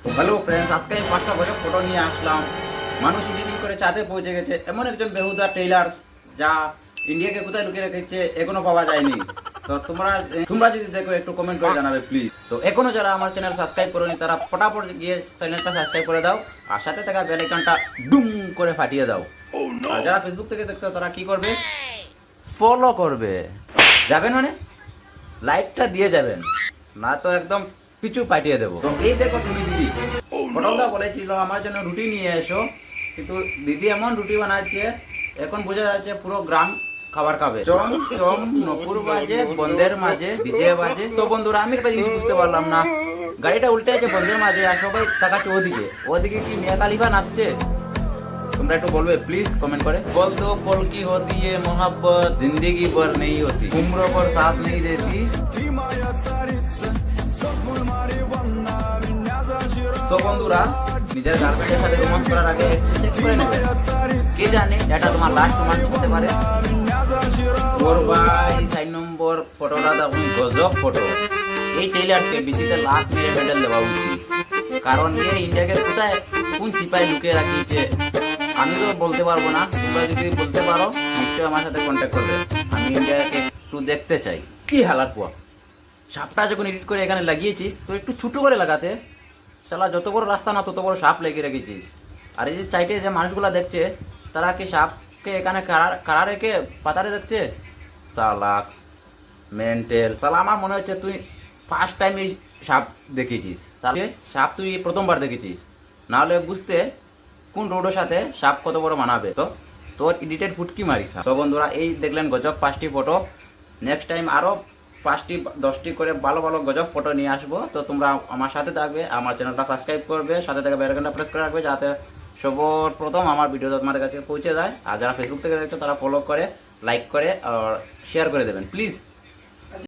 তো hello friends, আজকে আমি 5টা গজব ফটো নিয়ে আসলাম। মানুষ এডিটিং করে চাঁদে পৌঁছে গেছে, এমন একজন বেহুদা টেইলার যা ইন্ডিয়াকে কোথায় লুকিয়ে রেখেছে এখনো পাওয়া যায়নি। তো তোমরা যদি দেখো একটু কমেন্ট করে জানাবে প্লিজ। তো এখনো যারা আমার চ্যানেল সাবস্ক্রাইব করেনি তারা ফটাফট গিয়ে চ্যানেলটা সাবস্ক্রাইব করে দাও, আর সাথে থাকা বেল আইকনটা ডুম করে ফাটিয়ে দাও। আর যারা ফেসবুক থেকে দেখতে তারা কি করবে? ফলো করবে। যাবেন মানে লাইকটা দিয়ে যাবেন, না তো একদম পিছু পাঠিয়ে দেবো। তো এই দেখো টুনি দিদি, পটলদা বলেছিল আমার জন্য রুটি নিয়ে এসো, কিন্তু দিদি এমন রুটি বানাচ্ছে এখন বোঝা যাচ্ছে পুরো গ্রাম খাবার খাবে। চম চম নপুর বাজে, বন্ধের মাঝে ডিজে বাজে। তো বন্ধুরা, আমি একটা জিনিস বুঝতে পারলাম না, গাড়িটা উল্টে আছে বন্ধের মাঝে আর সবাই তাকাচ্ছে ওদিকে। ওদিকে কি মিয়া কালিফা নাচছে? তোমরা একটু বলবে প্লিজ কমেন্ট করে। বল দো পল কি होती है मोहब्बत, जिंदगी भर नहीं होती, उम्र पर साथ नहीं देती। তো বন্ধুরা, নিজের গার্লফ্রেন্ডের সাথে রোমান্স করার আগে চেক করে নেবে, কে জানে এটা তোমার লাস্ট রোমান্স হতে পারে। ওর ভাই 4 নম্বর ফটোটা তখন গজব ফটো। এই টেইলারকে বিচিতে লাখ মেরে মেডেল দেওয়া উচিত, কারণ এ ইন্ডিয়াকে কোথায় কোন চিপায় লুকিয়ে রাখিয়েছে আমি তো বলতে পারবো না। তোমরা যদি বলতে পারো নিশ্চয়ই আমার সাথে কন্ট্যাক্ট করবে, আমি ইন্ডিয়াকে একটু দেখতে চাই। কি হালার পোয়া, সাপটা যখন এডিট করে এখানে লাগিয়েছিস তো একটু ছোটো করে লাগাতে। শালা যত বড় রাস্তা না তত বড় সাপ লেগে রেখেছিস। আর এই যে সাইডে যে মানুষগুলো দেখছে তারা কি সাপকে এখানে কারা রেখে পাতারে দেখছে? শালা মেন্টেল। শালা আমার মনে হচ্ছে তুই ফার্স্ট টাইম এই সাপ দেখেছিস, তাহলে সাপ তুই প্রথমবার দেখেছিস, নাহলে বুঝতে কোন রোডের সাথে সাপ কত বড় মানাবে। তো তোর এডিটেড ফুটকি মারিস। তো বন্ধুরা, এই দেখলেন গজব 5টি ফটো। নেক্সট টাইম আরও 5টি 10টি করে ভালো ভালো গজব ফটো নিয়ে আসবো। তো তোমরা আমার সাথে থাকবে, আমার চ্যানেলটা সাবস্ক্রাইব করবে, সাথে থেকে বেল আইকনটা প্রেস করে রাখবে যাতে সবার প্রথম আমার ভিডিওটা তোমাদের কাছে পৌঁছে যায়। আর যারা ফেসবুক থেকে দেখছো তারা ফলো করে, লাইক করে আর শেয়ার করে দেবেন প্লিজ।